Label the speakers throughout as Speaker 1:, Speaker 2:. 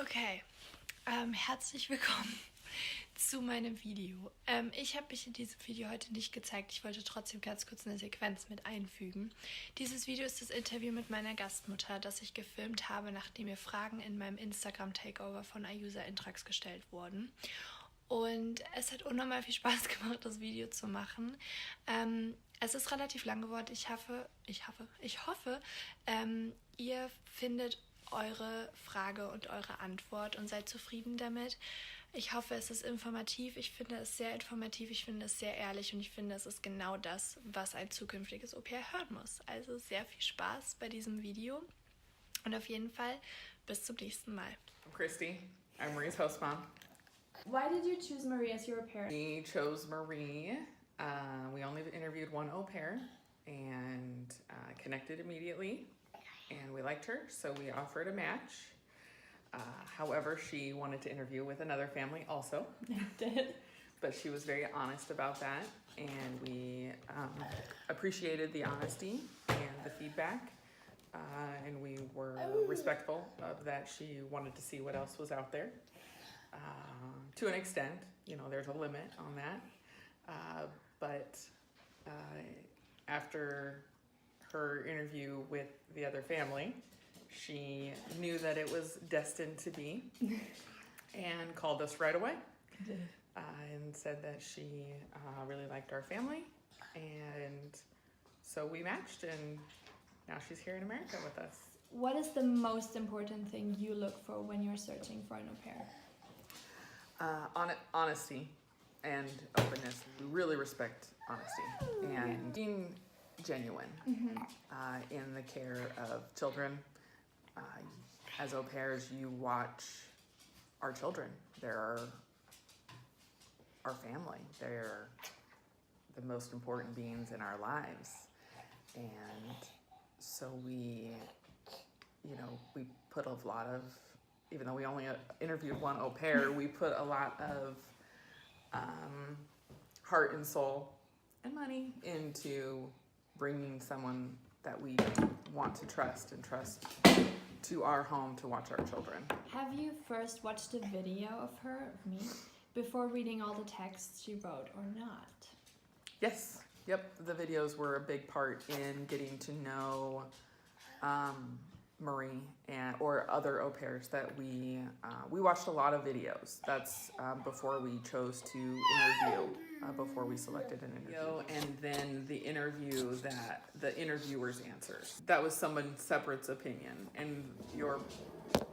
Speaker 1: Okay, herzlich willkommen zu meinem Video. Ich habe mich in diesem Video heute nicht gezeigt. Ich wollte trotzdem ganz kurz eine Sequenz mit einfügen. Dieses Video ist das Interview mit meiner Gastmutter, das ich gefilmt habe, nachdem mir Fragen in meinem Instagram-Takeover von User Intrax gestellt wurden. Und es hat unnormal viel Spaß gemacht, das Video zu machen. Es ist relativ lang geworden. Ich hoffe, ihr findet eure Frage und eure Antwort und seid zufrieden damit. Ich hoffe, es ist informativ. Ich finde es sehr informativ, ich finde es sehr ehrlich und ich finde, es ist genau das, was ein zukünftiges Au-pair hören muss. Also sehr viel Spaß bei diesem Video und auf jeden Fall bis zum nächsten Mal.
Speaker 2: I'm Christy. I'm Marie's Hostmum.
Speaker 3: Why did you choose Marie as your au pair?
Speaker 2: We chose Marie. We only interviewed one au pair and connected immediately, and we liked her, so we offered a match. However, she wanted to interview with another family also.
Speaker 3: Did.
Speaker 2: But she was very honest about that, and we appreciated the honesty and the feedback, and we were respectful of that. She wanted to see what else was out there. To an extent, you know, there's a limit on that. But after her interview with the other family, she knew that it was destined to be and called us right away and said that she really liked our family. And so we matched, and now she's here in America with us.
Speaker 3: What is the most important thing you look for when you're searching for an au pair?
Speaker 2: Honesty and openness. We really respect honesty and being genuine in the care of children. As au pairs, you watch our children. They're our family. They're the most important beings in our lives. And so we put a lot of, even though we only interviewed one au pair, we put a lot of heart and soul and money into bringing someone that we want to trust to our home to watch our children.
Speaker 3: Have you first watched a video of her, of me, before reading all the texts she wrote or not?
Speaker 2: Yes. Yep. The videos were a big part in getting to know Marie or other au pairs that we watched a lot of videos. That's before we chose to interview, before we selected an interview. And then the interview that the interviewer's answers. That was someone separate's opinion, and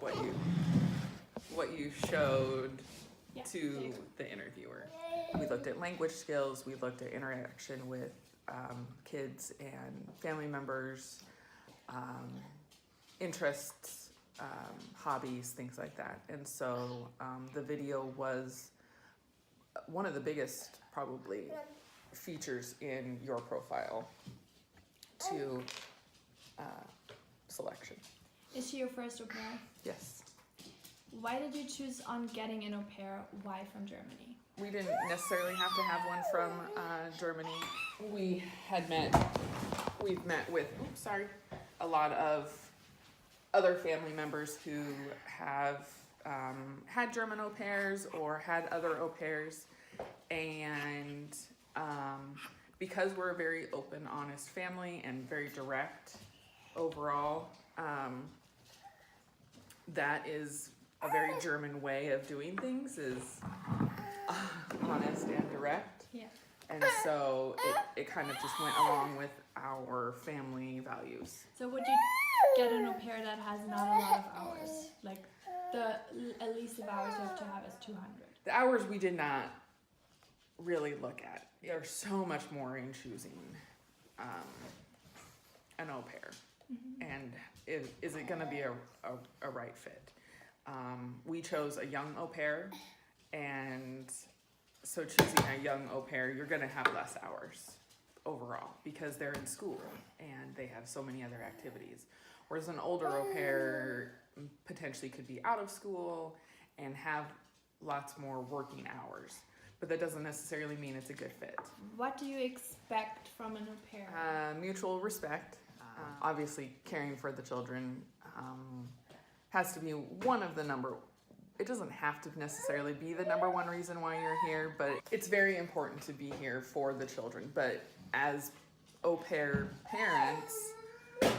Speaker 2: what you showed to the interviewer. We looked at language skills, we looked at interaction with kids and family members, interests, hobbies, things like that. And so the video was one of the biggest, probably, features in your profile to selection.
Speaker 3: Is she your first au pair?
Speaker 2: Yes.
Speaker 3: Why did you choose on getting an au pair? Why from Germany?
Speaker 2: We didn't necessarily have to have one from Germany. We've met with, a lot of other family members who have had German au pairs or had other au pairs, and because we're a very open, honest family and very direct overall, that is a very German way of doing things, is honest and direct.
Speaker 3: Yeah.
Speaker 2: And so it kind of just went along with our family values.
Speaker 3: So would you get an au pair that has not a lot of hours? Like the at least of hours you have to have is 200.
Speaker 2: The hours we did not really look at. There's so much more in choosing an au pair. And is it going to be a right fit? We chose a young au pair, and so choosing a young au pair, you're going to have less hours overall because they're in school and they have so many other activities. Whereas an older au pair potentially could be out of school and have lots more working hours. But that doesn't necessarily mean it's a good fit.
Speaker 3: What do you expect from an au pair?
Speaker 2: Mutual respect, obviously caring for the children, has to be one of the it doesn't have to necessarily be the number one reason why you're here, but it's very important to be here for the children. But as au pair parents,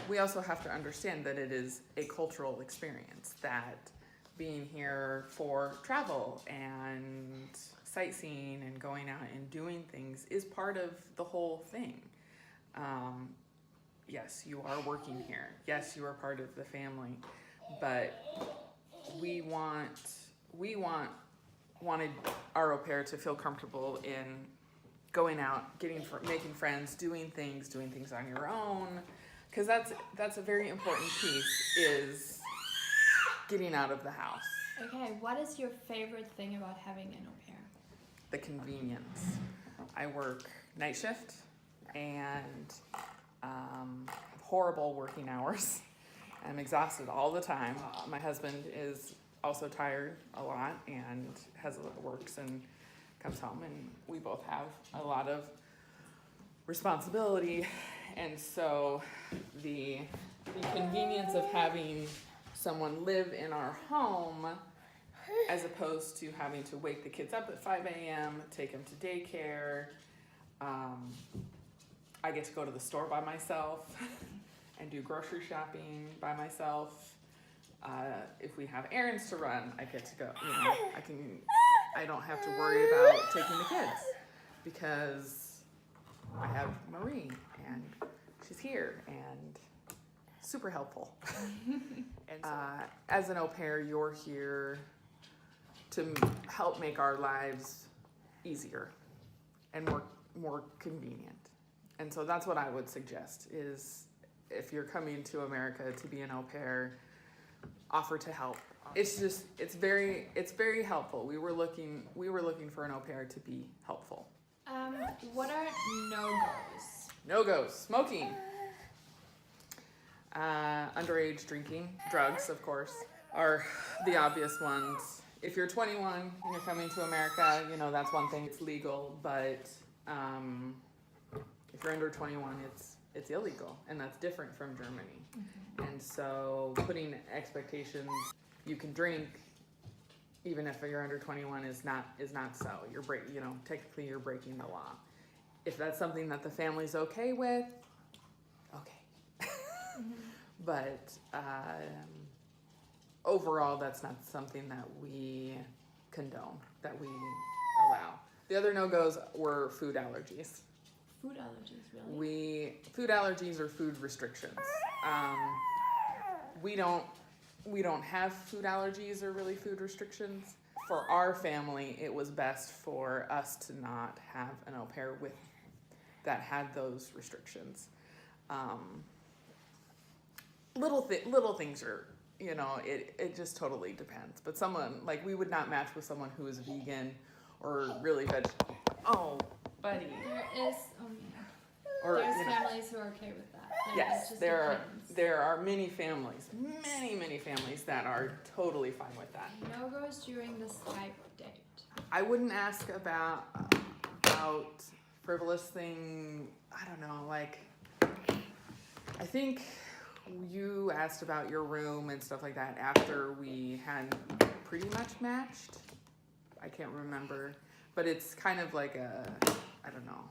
Speaker 2: we also have to understand that it is a cultural experience, that being here for travel and sightseeing and going out and doing things is part of the whole thing. Yes, you are working here. Yes, you are part of the family, but we wanted our au pair to feel comfortable in going out, making friends, doing things on your own, because that's a very important piece, is getting out of the house.
Speaker 3: Okay, what is your favorite thing about having an au pair?
Speaker 2: The convenience. I work night shift and horrible working hours. I'm exhausted all the time. My husband is also tired a lot and works and comes home, and we both have a lot of responsibility, and so the convenience of having someone live in our home, as opposed to having to wake the kids up at 5 a.m., take them to daycare. I get to go to the store by myself and do grocery shopping by myself. If we have errands to run, I get to go. I don't have to worry about taking the kids because I have Marie and she's here and super helpful. And as an au pair, you're here to help make our lives easier and more convenient. And so that's what I would suggest, is if you're coming to America to be an au pair, offer to help. It's very helpful. We were looking for an au pair to be helpful.
Speaker 3: What are no-goes?
Speaker 2: No-goes: smoking, underage drinking, drugs, of course, are the obvious ones. If you're 21 and you're coming to America, that's one thing. It's legal, but if you're under 21, it's illegal, and that's different from Germany. Mm-hmm. And so putting expectations, you can drink even if you're under 21 is not so. Technically you're breaking the law. If that's something that the family's okay with, okay. Mm-hmm. But overall, that's not something that we condone, that we allow. The other no-goes were food allergies.
Speaker 3: Food allergies, really?
Speaker 2: Food allergies or food restrictions. We don't have food allergies or really food restrictions. For our family, it was best for us to not have an au pair that had those restrictions. Little things are, it just totally depends. But we would not match with someone who is vegan or really vegetarian. Oh, buddy.
Speaker 3: There's families who are okay with that.
Speaker 2: Yes, there are many families that are totally fine with that.
Speaker 3: No-goes during the Skype date.
Speaker 2: I wouldn't ask about frivolous thing. I don't know, I think you asked about your room and stuff like that after we had pretty much matched. I can't remember, but it's kind of like I don't know.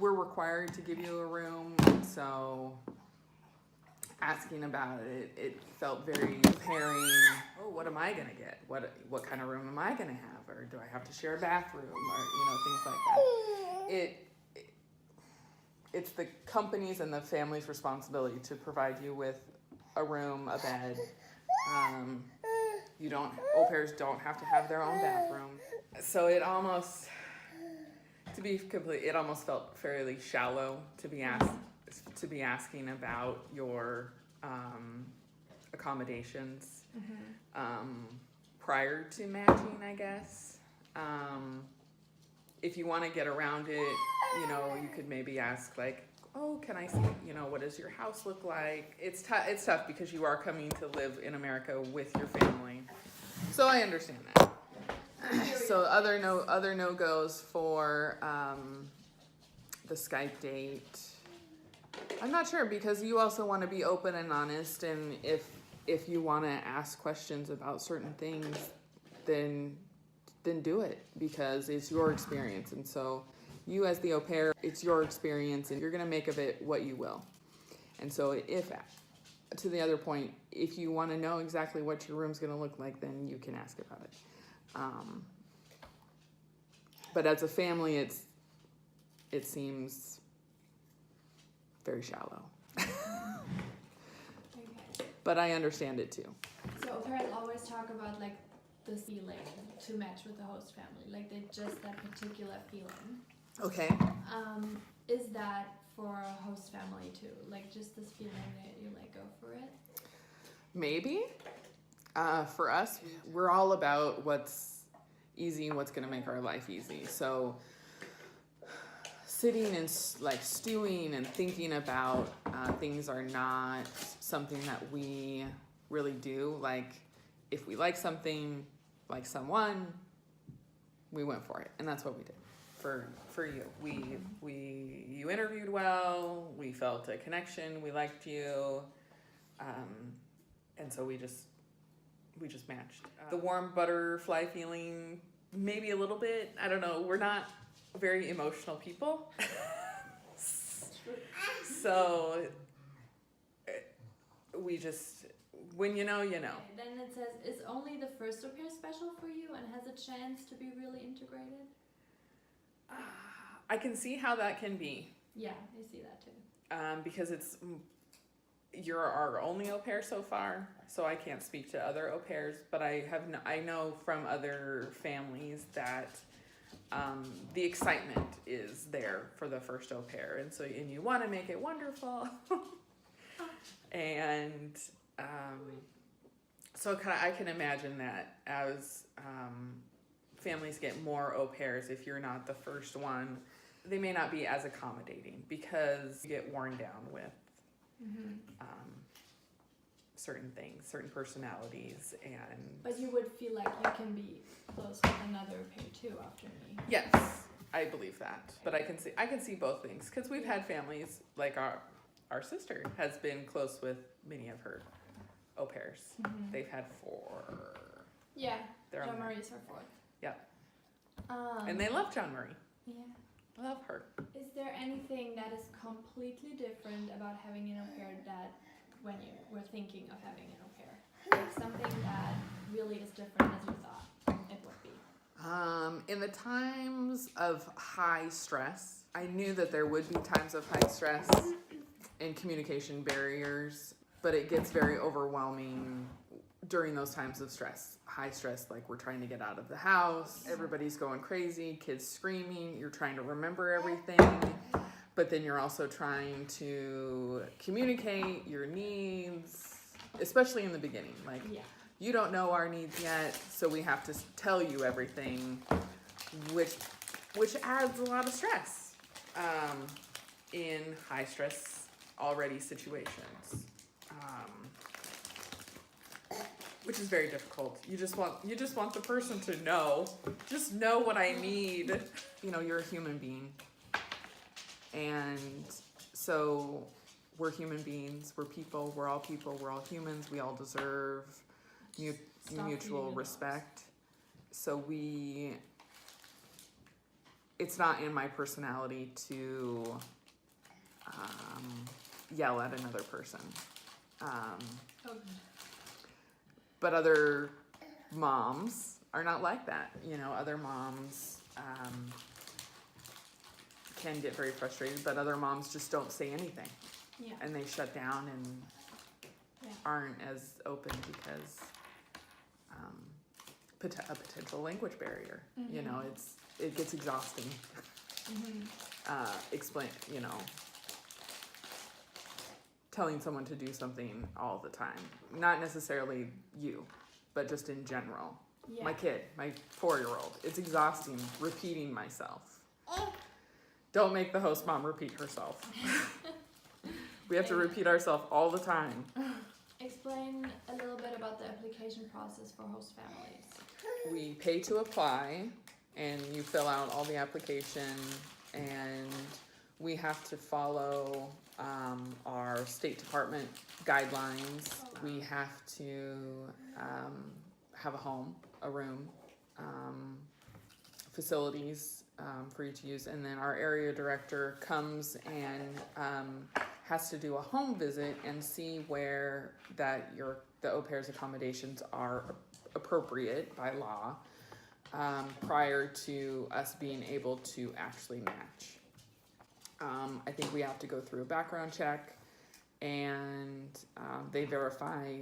Speaker 2: We're required to give you a room, so asking about it felt very comparing. Oh, what am I gonna get? What kind of room am I gonna have? Or do I have to share a bathroom? Or things like that. It's the company's and the family's responsibility to provide you with a room, a bed. Au pairs don't have to have their own bathroom. So it almost felt fairly shallow to be asking about your accommodations prior to matching, I guess. If you want to get around it, you could maybe ask oh, can I see, what does your house look like? It's tough because you are coming to live in America with your family. So I understand that. So other no-goes for the Skype date. I'm not sure, because you also want to be open and honest, and if if you want to ask questions about certain things, then do it, because it's your experience. And so you as the au pair, it's your experience, and you're going to make of it what you will. And so if, to the other point, if you want to know exactly what your room's going to look like, then you can ask about it. But as a family, it seems very shallow.
Speaker 3: Okay.
Speaker 2: But I understand it too.
Speaker 3: So au pairs always talk about like the feeling to match with the host family, like they just that particular feeling.
Speaker 2: Okay.
Speaker 3: Is that for a host family too? Like just this feeling that you like go for it?
Speaker 2: Maybe. For us, we're all about what's easy and what's going to make our life easy. So sitting and like stewing and thinking about things are not something that we really do. Like if we like something, like someone, we went for it, and that's what we did. For you, you interviewed well. We felt a connection. We liked you, and so we just matched. The warm butterfly feeling, maybe a little bit. I don't know. We're not very emotional people, so we just, when you know, you know.
Speaker 3: Okay, then it says, is only the first au pair special for you and has a chance to be really integrated?
Speaker 2: I can see how that can be.
Speaker 3: Yeah, I see that too.
Speaker 2: Because you're our only au pair so far, so I can't speak to other au pairs, but I know from other families that the excitement is there for the first au pair, and you want to make it wonderful. And so I can imagine that as families get more au pairs, if you're not the first one, they may not be as accommodating because you get worn down with certain things, certain personalities, and.
Speaker 3: But you would feel like you can be close with another au pair too after me.
Speaker 2: Yes, I believe that. But I can see both things, because we've had families like our sister has been close with many of her au pairs. They've had 4.
Speaker 3: Yeah,
Speaker 2: They're
Speaker 3: John
Speaker 2: on there.
Speaker 3: Marie's her 4th.
Speaker 2: Yeah. And they love John Marie.
Speaker 3: Yeah.
Speaker 2: Love her.
Speaker 3: Is there anything that is completely different about having an au pair that when you were thinking of having an au pair? Like something that really is different as you thought it would be?
Speaker 2: In the times of high stress, I knew that there would be times of high stress and communication barriers, but it gets very overwhelming during those times of stress. High stress, like we're trying to get out of the house, everybody's going crazy, kids screaming, you're trying to remember everything, but then you're also trying to communicate your needs, especially in the beginning. Like, you don't know our needs yet, so we have to tell you everything, which adds a lot of stress in high stress already situations. Which is very difficult. You just want the person to know. Just know what I need. You know, you're a human being. And so we're human beings, we're people, we're all humans, we all deserve mutual respect. So it's not in my personality to yell at another person. But other moms are not like that. You know, other moms can get very frustrated, but other moms just don't say anything.
Speaker 3: Yeah.
Speaker 2: And they shut down and aren't as open because a potential language barrier. You know, it gets exhausting. Telling someone to do something all the time. Not necessarily you, but just in general. Yeah. My kid, my 4-year-old, it's exhausting repeating myself. Don't make the host mom repeat herself. We have to repeat ourselves all the time.
Speaker 3: Explain a little bit about the application process for host families.
Speaker 2: We pay to apply, and you fill out all the application, and We have to follow our State Department guidelines. We have to have a home, a room, facilities for you to use. And then our area director comes and has to do a home visit and see where that the au pair's accommodations are appropriate by law prior to us being able to actually match. I think we have to go through a background check, and they verify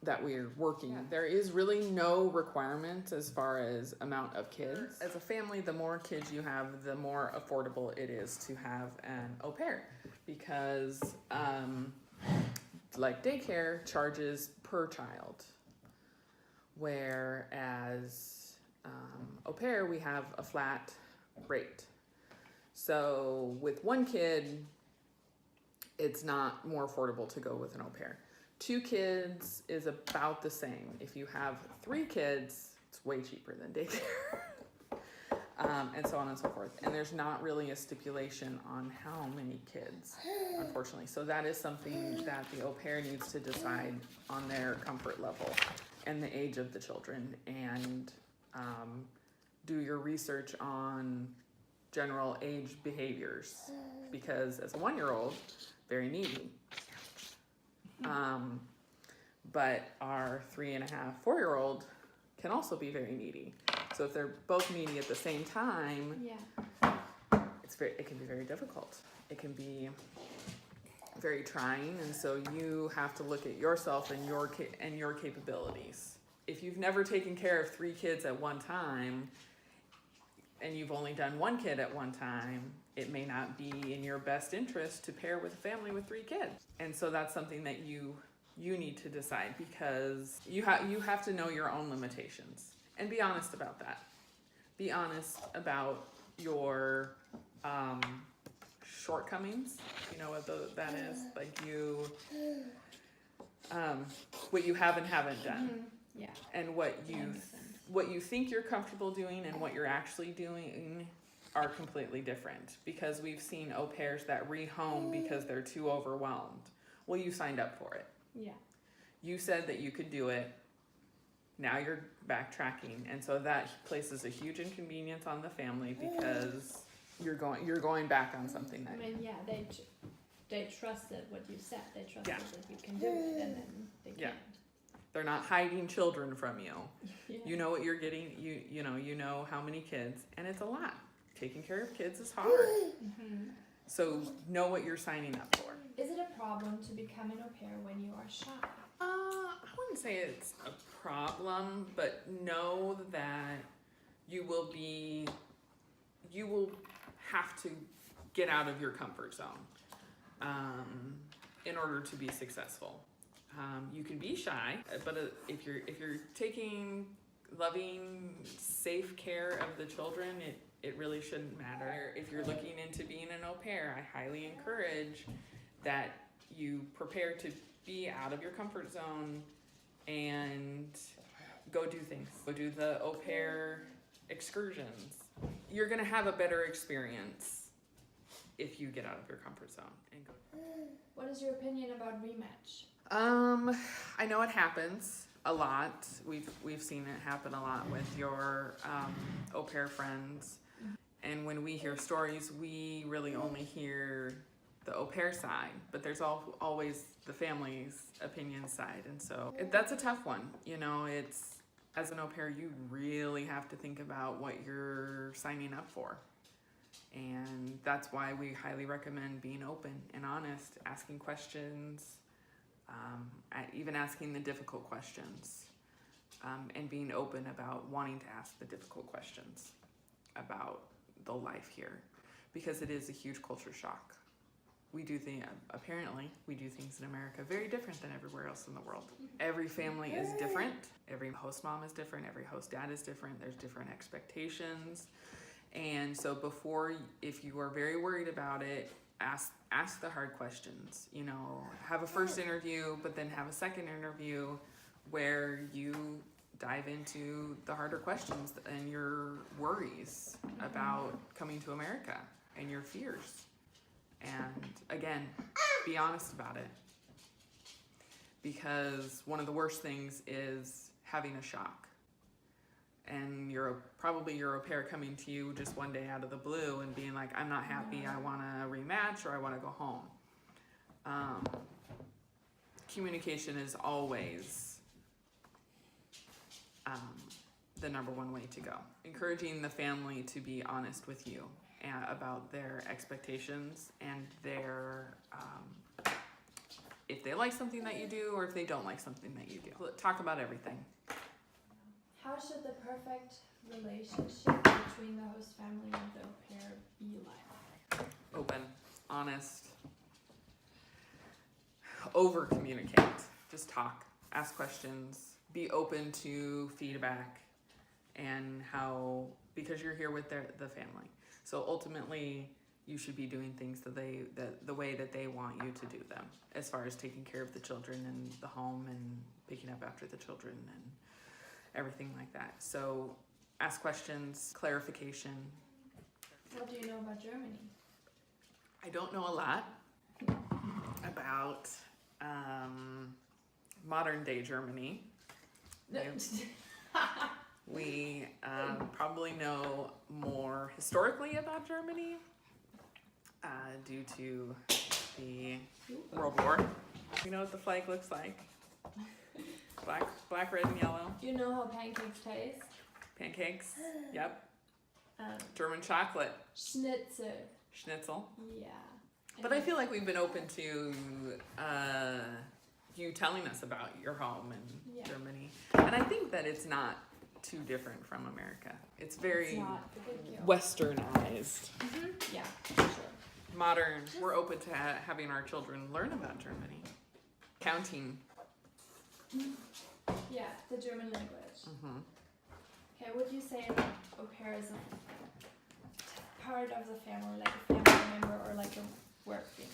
Speaker 2: that we're working. Yeah. There is really no requirement as far as amount of kids. As a family, the more kids you have, the more affordable it is to have an au pair, because like daycare charges per child, whereas au pair, we have a flat rate. So with one kid, it's not more affordable to go with an au pair. 2 kids is about the same. If you have 3 kids, it's way cheaper than daycare. And so on and so forth. And there's not really a stipulation on how many kids, unfortunately. So that is something that the au pair needs to decide on their comfort level and the age of the children, and do your research on general age behaviors, because as a 1-year-old, very needy. But our 3.5, 4-year-old can also be very needy. So if they're both needy at the same time, it can be very difficult. It can be very trying, and so you have to look at yourself and your capabilities. If you've never taken care of 3 kids at one time, and you've only done 1 kid at one time, it may not be in your best interest to pair with a family with 3 kids. And so that's something that you need to decide, because you have to know your own limitations and be honest about that. Be honest about your shortcomings. You know what that is? Like what you have and haven't done.
Speaker 3: Mm-hmm. Yeah.
Speaker 2: And what you think you're comfortable doing and what you're actually doing are completely different, because we've seen au pairs that rehome because they're too overwhelmed. Well, you signed up for it.
Speaker 3: Yeah. You
Speaker 2: said that you could do it. Now you're backtracking, and so that places a huge inconvenience on the family, because you're going back on something that.
Speaker 3: I mean, yeah, they trusted what you said. They trusted that you can do it, and then they can't.
Speaker 2: They're not hiding children from you.
Speaker 3: Yeah.
Speaker 2: You know what you're getting. You know how many kids, and it's a lot. Taking care of kids is hard. Mm-hmm. So know what you're signing up for.
Speaker 3: Is it a problem to become an au pair when you are shy?
Speaker 2: I wouldn't say it's a problem, but know that you will have to get out of your comfort zone in order to be successful. You can be shy, but if you're taking loving, safe care of the children, it really shouldn't matter. If you're looking into being an au pair, I highly encourage that you prepare to be out of your comfort zone and go do things. Go do the au pair excursions. You're gonna have a better experience if you get out of your comfort zone and go.
Speaker 3: What is your opinion about rematch?
Speaker 2: I know it happens a lot. We've seen it happen a lot with your au pair friends. And when we hear stories, we really only hear the au pair side, but there's always the family's opinion side. And so that's a tough one. It's, as an au pair, you really have to think about what you're signing up for. And that's why we highly recommend being open and honest, asking questions, even asking the difficult questions, and being open about wanting to ask the difficult questions about the life here, because it is a huge culture shock. Apparently we do things in America very different than everywhere else in the world. Every family is different. Every host mom is different. Every host dad is different. There's different expectations. And so if you are very worried about it, ask the hard questions. Have a first interview, but then have a second interview where you dive into the harder questions and your worries about coming to America and your fears. And again, be honest about it. Because one of the worst things is having a shock. And probably your au pair coming to you just one day out of the blue and being like, I'm not happy, I want to rematch, or I want to go home. Communication is always the number one way to go. Encouraging the family to be honest with you about their expectations and their if they like something that you do or if they don't like something that you do. Talk about everything.
Speaker 3: How should the perfect relationship between the host family and the au pair be like?
Speaker 2: Open, honest, over communicate. Just talk, ask questions, be open to feedback, and because you're here with the family. So ultimately, you should be doing things the way that they want you to do them, as far as taking care of the children and the home and picking up after the children and everything like that. So ask questions, clarification.
Speaker 3: What do you know about Germany?
Speaker 2: I don't know a lot about modern day Germany. We probably know more historically about Germany due to the World War. You know what the flag looks like? Black, red, and yellow.
Speaker 3: You know how pancakes taste?
Speaker 2: Pancakes, yep. German chocolate.
Speaker 3: Schnitzel. Yeah.
Speaker 2: But I feel like we've been open to you telling us about your home in Germany. And I think that it's not too different from America. It's very westernized.
Speaker 3: Mm-hmm. Yeah, for sure.
Speaker 2: Modern. We're open to having our children learn about Germany. Counting.
Speaker 3: Yeah, the German language.
Speaker 2: Mm-hmm.
Speaker 3: Okay, would you say that au pair is a part of the family, like a family member or like a working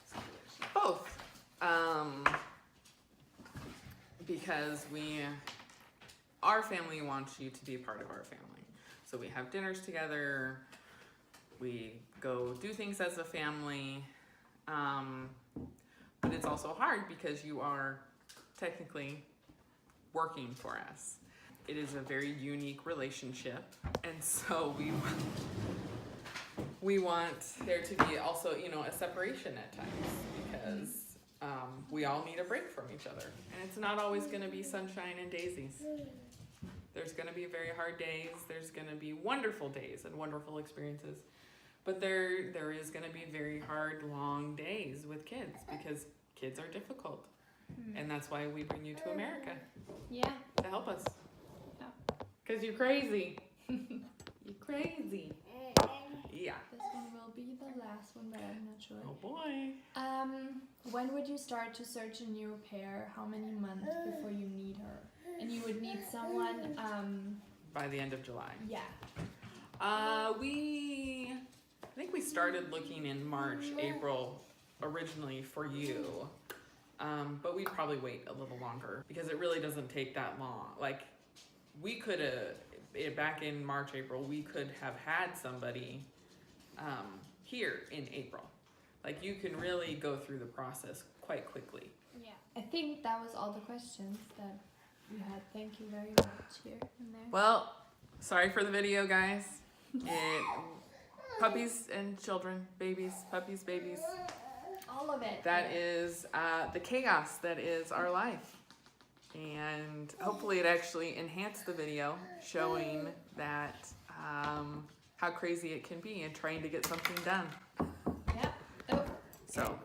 Speaker 3: situation?
Speaker 2: Both. Because our family wants you to be a part of our family. So we have dinners together, we go do things as a family, but it's also hard because you are technically working for us. It is a very unique relationship, and so we want there to be also, a separation at times, because we all need a break from each other, and it's not always going to be sunshine and daisies. There's going to be very hard days, there's going to be wonderful days and wonderful experiences, but there is going to be very hard, long days with kids, because kids are difficult. And that's why we bring you to America.
Speaker 3: Yeah.
Speaker 2: To help us.
Speaker 3: Yeah.
Speaker 2: Because you're crazy. You're crazy. Yeah.
Speaker 3: This one will be the last one, but I'm not sure.
Speaker 2: Oh boy.
Speaker 3: When would you start to search a new au pair? How many months before you need her? And you would need someone,
Speaker 2: by the end of July.
Speaker 3: Yeah.
Speaker 2: I think we started looking in March, April, originally for you. But we'd probably wait a little longer because it really doesn't take that long. Like, we could have, back in March, April, we could have had somebody here in April. Like, you can really go through the process quite quickly.
Speaker 3: Yeah. I think that was all the questions that you had. Thank you very much here and there.
Speaker 2: Well, sorry for the video, guys. Puppies and children, babies, puppies, babies.
Speaker 3: All of it.
Speaker 2: That is the chaos that is our life. And hopefully it actually enhanced the video, showing that how crazy it can be and trying to get something done.
Speaker 3: Yep. Oh.
Speaker 2: So